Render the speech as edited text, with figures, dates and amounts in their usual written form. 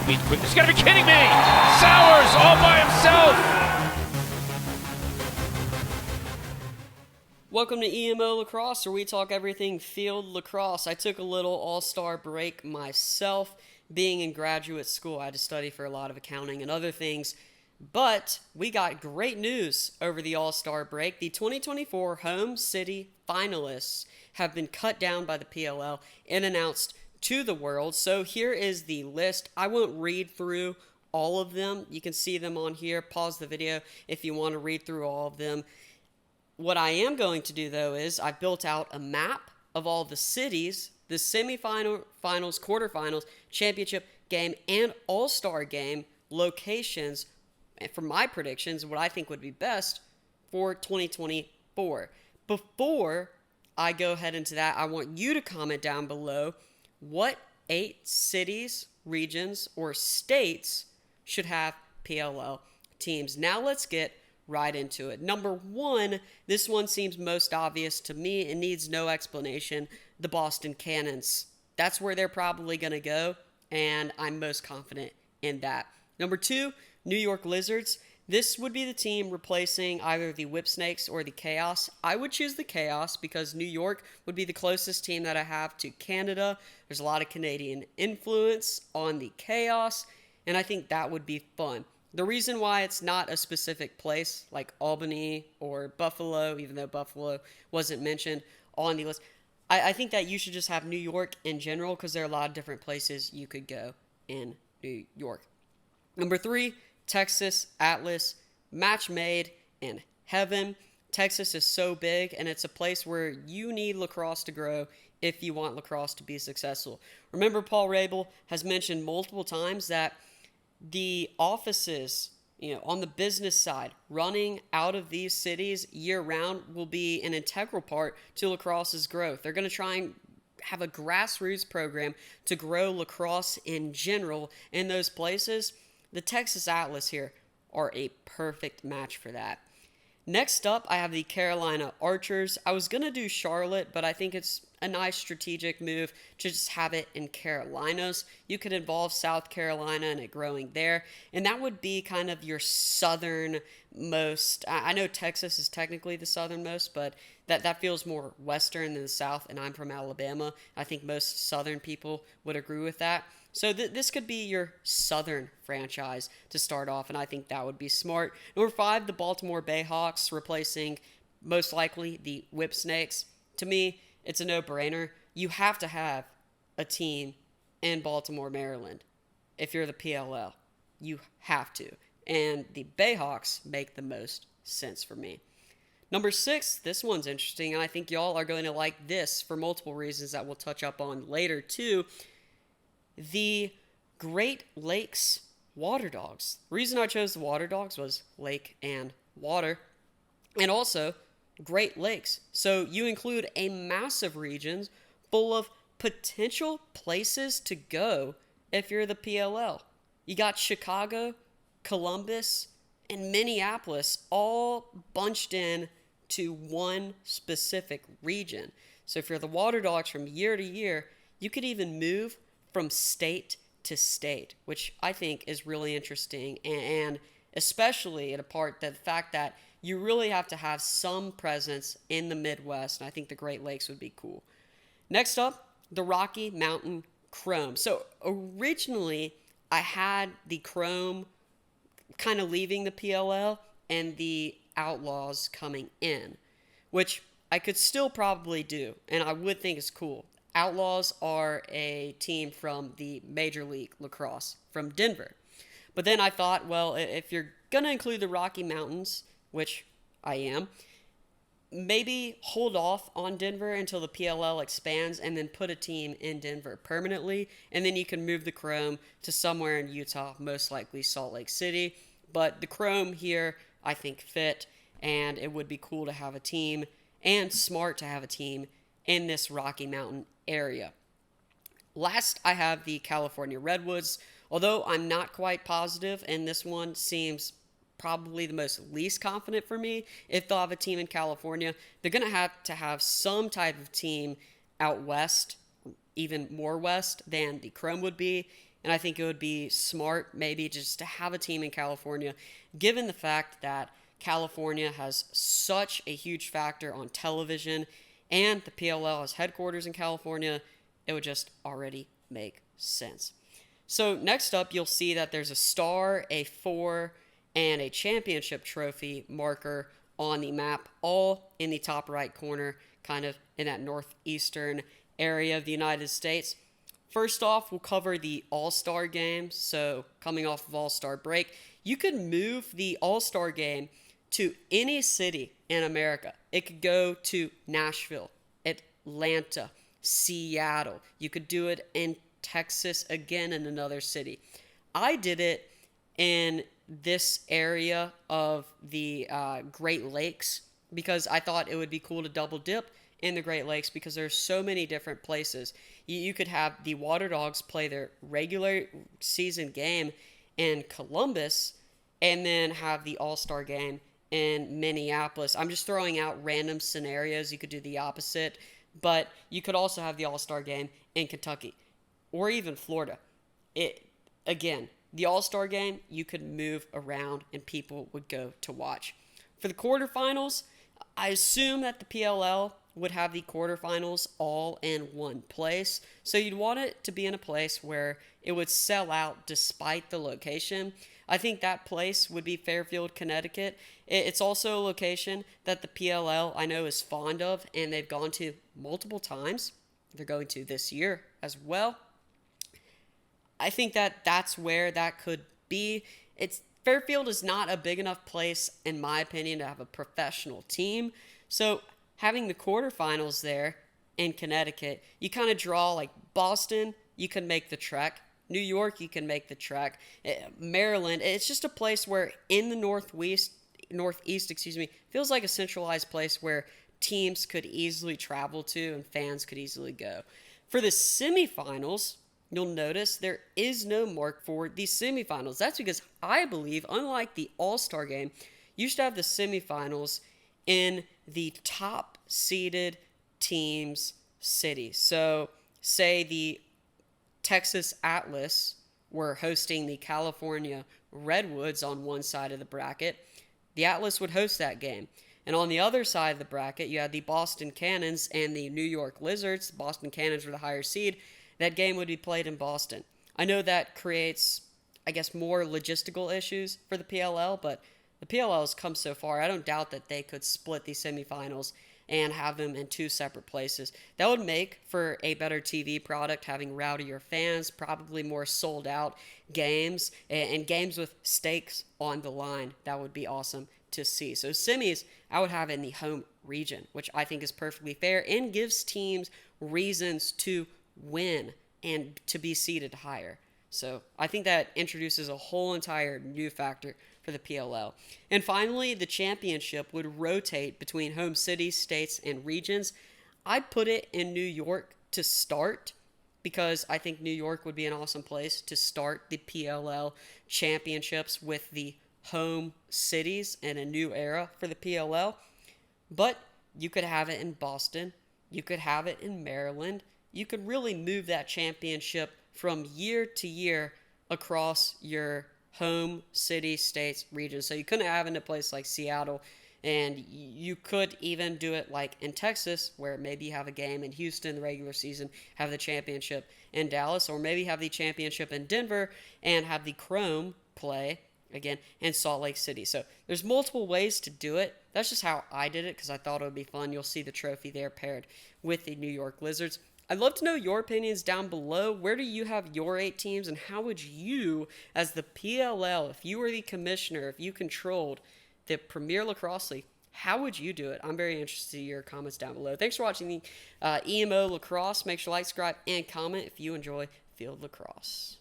Lead quick. He's got to be kidding me! Sowers all by himself! Welcome to EMO Lacrosse, where we talk everything field lacrosse. I took a little all-star break myself. Being in graduate school, I had to study for a lot of accounting and other things. But we got great news over the all-star break. The 2024 Home City finalists have been cut down by the PLL and announced to the world. So here is the list. I won't read through all of them. You can see them on here. Pause the video if you want to read through all of them. What I am going to do, though, is I built out a map of all the cities, the semifinal, finals, quarterfinals, championship game, and all-star game locations for my predictions, what I think would be best for 2024. Before I go ahead into that, I want you to comment down below what 8 cities, regions, or states should have PLL teams. Now let's get right into it. Number 1, this one seems most obvious to me. It needs no explanation. The Boston Cannons. That's where they're probably going to go, and I'm most confident in that. Number 2, New York Lizards. This would be the team replacing either the Whipsnakes or the Chaos. I would choose the Chaos because New York would be the closest team that I have to Canada. There's a lot of Canadian influence on the Chaos, and I think that would be fun. The reason why it's not a specific place like Albany or Buffalo, even though Buffalo wasn't mentioned on the list, I think that you should just have New York in general because there are a lot of different places you could go in New York. Number 3, Texas Atlas, match made in heaven. Texas is so big, and it's a place where you need lacrosse to grow if you want lacrosse to be successful. Remember, Paul Rabel has mentioned multiple times that the offices, on the business side, running out of these cities year-round will be an integral part to lacrosse's growth. They're going to try and have a grassroots program to grow lacrosse in general in those places. The Texas Atlas here are a perfect match for that. Next up, I have the Carolina Archers. I was going to do Charlotte, but I think it's a nice strategic move to just have it in Carolinas. You could involve South Carolina and it growing there, and that would be kind of your southernmost. I know Texas is technically the southernmost, but that feels more western than the South, and I'm from Alabama. I think most southern people would agree with that. So this could be your southern franchise to start off, and I think that would be smart. Number 5, the Baltimore Bayhawks, replacing most likely the Whipsnakes. To me, it's a no-brainer. You have to have a team in Baltimore, Maryland. If you're the PLL, you have to. And the Bayhawks make the most sense for me. Number 6, this one's interesting, and I think y'all are going to like this for multiple reasons that we'll touch up on later too. The Great Lakes Water Dogs. The reason I chose the Water Dogs was lake and water, and also Great Lakes. So you include a massive region full of potential places to go if you're the PLL. You got Chicago, Columbus, and Minneapolis all bunched in to one specific region. So if you're the Water Dogs from year to year, you could even move from state to state, which I think is really interesting, and especially at a part that the fact that you really have to have some presence in the Midwest, and I think the Great Lakes would be cool. Next up, the Rocky Mountain Chrome. So originally, I had the Chrome kind of leaving the PLL and the Outlaws coming in, which I could still probably do, and I would think is cool. Outlaws are a team from the Major League Lacrosse from Denver. But then I thought, well, if you're going to include the Rocky Mountains, which I am, maybe hold off on Denver until the PLL expands and then put a team in Denver permanently, and then you can move the Chrome to somewhere in Utah, most likely Salt Lake City. But the Chrome here, I think, fit, and it would be cool to have a team and smart to have a team in this Rocky Mountain area. Last, I have the California Redwoods. Although I'm not quite positive, and this one seems probably the most least confident for me, if they'll have a team in California, they're going to have some type of team out west, even more west than the Chrome would be. and I think it would be smart maybe just to have a team in California, given the fact that California has such a huge factor on television and the PLL has headquarters in California. It would just already make sense. So next up, you'll see that there's a star, a 4, and a championship trophy marker on the map, all in the top right corner, kind of in that northeastern area of the United States. First off, we'll cover the All-Star game. So coming off of All-Star break, you could move the All-Star game to any city in America. It could go to Nashville, Atlanta, Seattle. You could do it in Texas, again in another city. I did it in this area of the Great Lakes because I thought it would be cool to double dip in the Great Lakes because there's so many different places. You could have the Water Dogs play their regular season game in Columbus and then have the All-Star game in Minneapolis. I'm just throwing out random scenarios. You could do the opposite, but you could also have the All-Star game in Kentucky or even Florida. Again, the All-Star game, you could move around and people would go to watch. For the quarterfinals, I assume that the PLL would have the quarterfinals all in one place. So you'd want it to be in a place where it would sell out despite the location. I think that place would be Fairfield, Connecticut. It's also a location that the PLL I know is fond of and they've gone to multiple times. They're going to this year as well. I think that that's where that could be. Fairfield is not a big enough place, in my opinion, to have a professional team. So having the quarterfinals there in Connecticut, you kind of draw like Boston, you can make the trek. New York, you can make the trek. Maryland, it's just a place where in the northeast, feels like a centralized place where teams could easily travel to and fans could easily go. For the semifinals, you'll notice there is no mark for the semifinals. That's because I believe, unlike the All-Star game, you should have the semifinals in the top seeded teams' cities. So, say the Texas Atlas were hosting the California Redwoods on one side of the bracket. The Atlas would host that game. And on the other side of the bracket, you had the Boston Cannons and the New York Lizards. The Boston Cannons were the higher seed. That game would be played in Boston. I know that creates, I guess, more logistical issues for the PLL, but the PLL has come so far. I don't doubt that they could split the semifinals and have them in two separate places. That would make for a better TV product, having rowdier fans, probably more sold out games, and games with stakes on the line. That would be awesome to see. So semis, I would have in the home region, which I think is perfectly fair and gives teams reasons to win and to be seeded higher. So I think that introduces a whole entire new factor for the PLL. And finally, the championship would rotate between home cities, states, and regions. I'd put it in New York to start because I think New York would be an awesome place to start the PLL championships with the home cities and a new era for the PLL. But you could have it in Boston. You could have it in Maryland. You could really move that championship from year to year across your home city, states, regions. So you couldn't have it in a place like Seattle, and you could even do it like in Texas, where maybe you have a game in Houston the regular season, have the championship in Dallas, or maybe have the championship in Denver and have the Chrome play again in Salt Lake City. So there's multiple ways to do it. That's just how I did it because I thought it would be fun. You'll see the trophy there paired with the New York Lizards. I'd love to know your opinions down below. Where do you have your 8 teams, and how would you, as the PLL, if you were the commissioner, if you controlled the Premier Lacrosse League, how would you do it? I'm very interested in your comments down below. Thanks for watching the EMO Lacrosse. Make sure to like, subscribe, and comment if you enjoy field lacrosse.